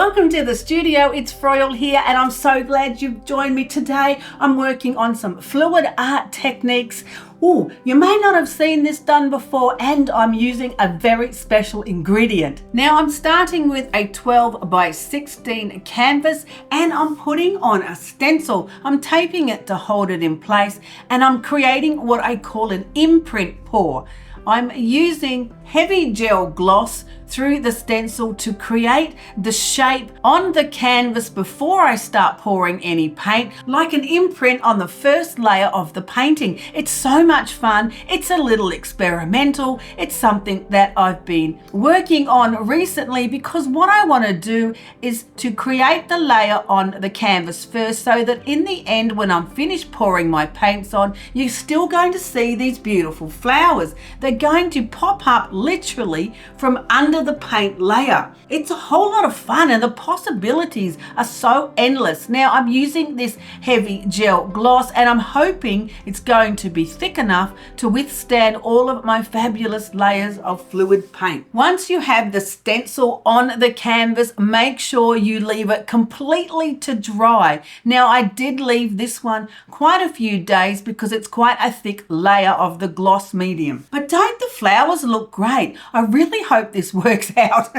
Welcome to the studio. It's Froyle here and I'm so glad you've joined me today. I'm working on some fluid art techniques. Oh, you may not have seen this done before, and I'm using a very special ingredient. Now I'm starting with a 12 by 16 canvas and I'm putting on a stencil. I'm taping it to hold it in place and I'm creating what I call an imprint pour. I'm using heavy gel gloss through the stencil to create the shape on the canvas before I start pouring any paint, like an imprint on the first layer of the painting. It's so much fun. It's a little experimental. It's something that I've been working on recently because what I want to do is to create the layer on the canvas first so that in the end, when I'm finished pouring my paints on, you're still going to see these beautiful flowers. They're going to pop up literally from under the paint layer. It's a whole lot of fun and the possibilities are so endless. Now I'm using this heavy gel gloss and I'm hoping it's going to be thick enough to withstand all of my fabulous layers of fluid paint. Once you have the stencil on the canvas, make sure you leave it completely to dry. Now I did leave this one quite a few days because it's quite a thick layer of the gloss medium. But don't the flowers look great? I really hope this works out.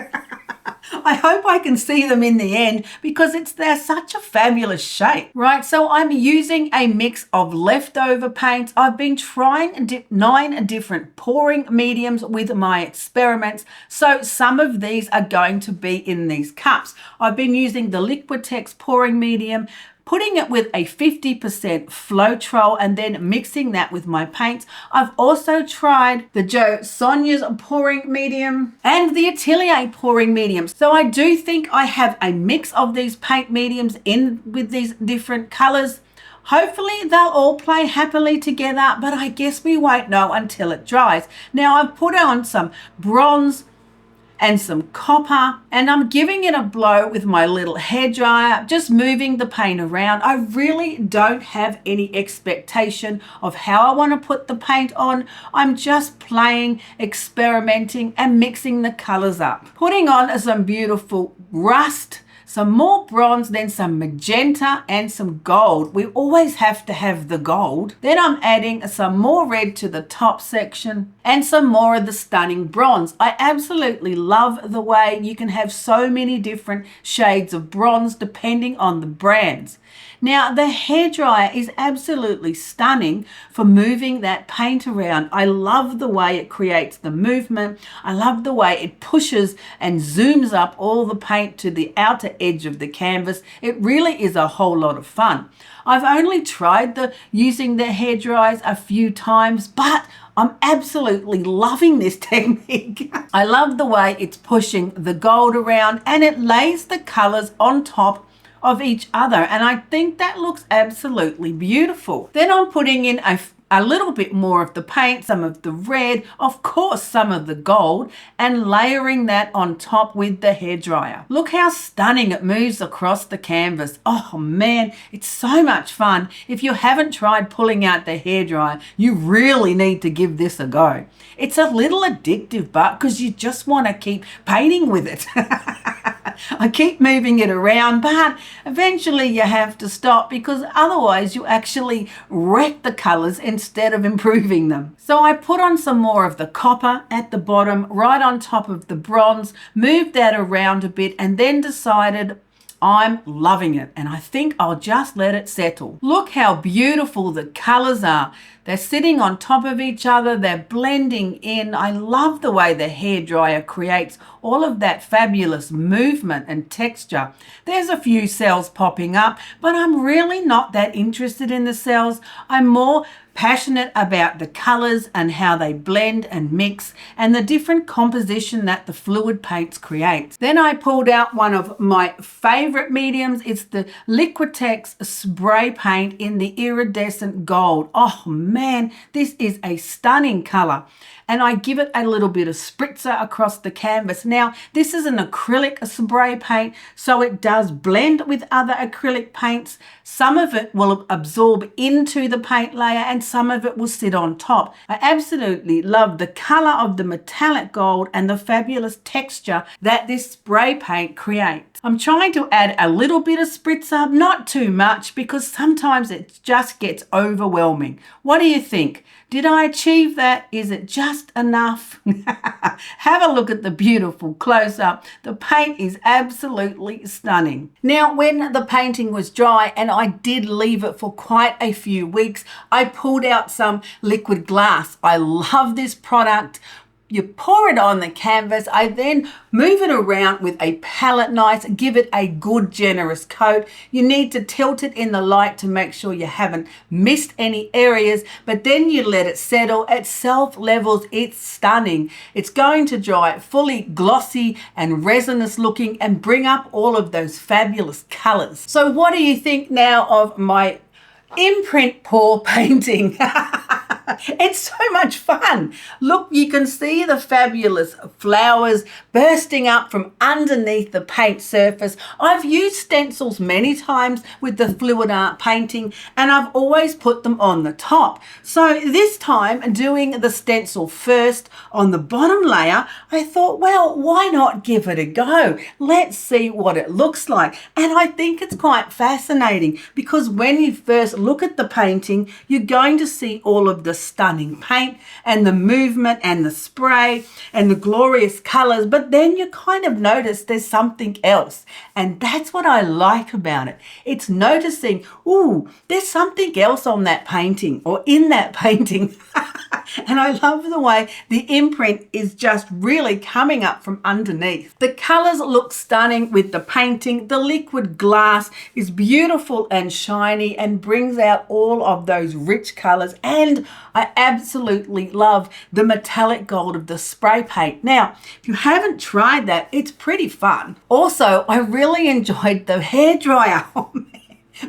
I hope I can see them in the end because they're such a fabulous shape. Right, so I'm using a mix of leftover paints. I've been trying 9 different pouring mediums with my experiments. So some of these are going to be in these cups. I've been using the Liquitex pouring medium, putting it with a 50% Floetrol and then mixing that with my paints. I've also tried the Jo Sonja's pouring medium and the Atelier pouring medium. So I do think I have a mix of these paint mediums in with these different colors. Hopefully they'll all play happily together, but I guess we won't know until it dries. Now I've put on some bronze and some copper and I'm giving it a blow with my little hairdryer, just moving the paint around. I really don't have any expectation of how I want to put the paint on. I'm just playing, experimenting and mixing the colors up. Putting on some beautiful rust, some more bronze, then some magenta and some gold. We always have to have the gold. Then I'm adding some more red to the top section and some more of the stunning bronze. I absolutely love the way you can have so many different shades of bronze depending on the brands. Now the hairdryer is absolutely stunning for moving that paint around. I love the way it creates the movement. I love the way it pushes and zooms up all the paint to the outer edge of the canvas. It really is a whole lot of fun. I've only tried using the hairdryers a few times, but I'm absolutely loving this technique. I love the way it's pushing the gold around and it lays the colors on top of each other, and I think that looks absolutely beautiful. Then I'm putting in a little bit more of the paint, some of the red, of course some of the gold, and layering that on top with the hairdryer. Look how stunning it moves across the canvas. Oh man, it's so much fun. If you haven't tried pulling out the hairdryer, you really need to give this a go. It's a little addictive, but because you just want to keep painting with it. I keep moving it around, but eventually you have to stop because otherwise you actually wreck the colors instead of improving them. So I put on some more of the copper at the bottom, right on top of the bronze, moved that around a bit and then decided I'm loving it and I think I'll just let it settle. Look how beautiful the colors are. They're sitting on top of each other. They're blending in. I love the way the hairdryer creates all of that fabulous movement and texture. There's a few cells popping up, but I'm really not that interested in the cells. I'm more passionate about the colors and how they blend and mix and the different composition that the fluid paints create. Then I pulled out one of my favorite mediums. It's the Liquitex spray paint in the iridescent gold. Oh man, this is a stunning color. And I give it a little bit of spritzer across the canvas. Now, this is an acrylic spray paint, so it does blend with other acrylic paints. Some of it will absorb into the paint layer and some of it will sit on top. I absolutely love the color of the metallic gold and the fabulous texture that this spray paint creates. I'm trying to add a little bit of spritzer, not too much, because sometimes it just gets overwhelming. What do you think? Did I achieve that? Is it just enough? Have a look at the beautiful close-up. The paint is absolutely stunning. Now, when the painting was dry, and I did leave it for quite a few weeks, I pulled out some liquid glass. I love this product. You pour it on the canvas. I then move it around with a palette knife, give it a good generous coat. You need to tilt it in the light to make sure you haven't missed any areas, but then you let it settle. At self levels, it's stunning. It's going to dry fully glossy and resinous looking and bring up all of those fabulous colors. So what do you think now of my imprint pour painting? It's so much fun. Look, you can see the fabulous flowers bursting up from underneath the paint surface. I've used stencils many times with the fluid art painting, and I've always put them on the top. So this time, doing the stencil first on the bottom layer, I thought, well, why not give it a go? Let's see what it looks like. And I think it's quite fascinating because when you first look at the painting, you're going to see all of the stunning paint and the movement and the spray and the glorious colors, but then you kind of notice there's something else, and that's what I like about it. It's noticing, ooh, there's something else on that painting or in that painting. And I love the way the imprint is just really coming up from underneath. The colors look stunning with the painting. The liquid glass is beautiful and shiny and brings out all of those rich colors, and I absolutely love the metallic gold of the spray paint. Now, if you haven't tried that, it's pretty fun. Also, I really enjoyed the hairdryer. Oh,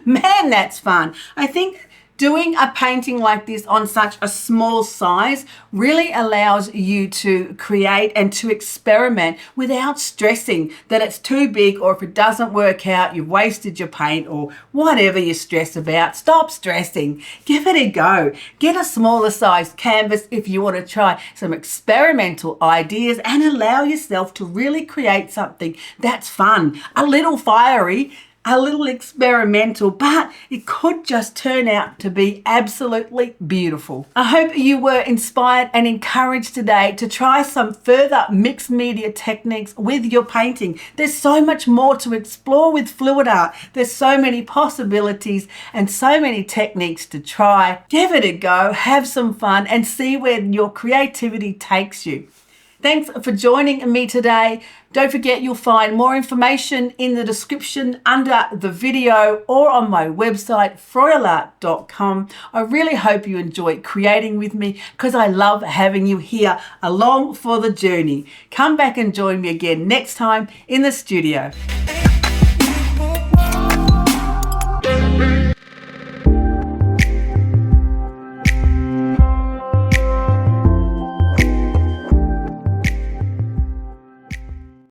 man, that's fun. I think doing a painting like this on such a small size really allows you to create and to experiment without stressing that it's too big, or if it doesn't work out, you've wasted your paint, or whatever you stress about. Stop stressing. Give it a go. Get a smaller size canvas if you want to try some experimental ideas and allow yourself to really create something that's fun, a little fiery, a little experimental, but it could just turn out to be absolutely beautiful. I hope you were inspired and encouraged today to try some further mixed media techniques with your painting. There's so much more to explore with fluid art. There's so many possibilities and so many techniques to try. Give it a go, have some fun, and see where your creativity takes you. Thanks for joining me today. Don't forget, you'll find more information in the description under the video or on my website, FroyleArt.com. I really hope you enjoy creating with me because I love having you here along for the journey. Come back and join me again next time in the studio.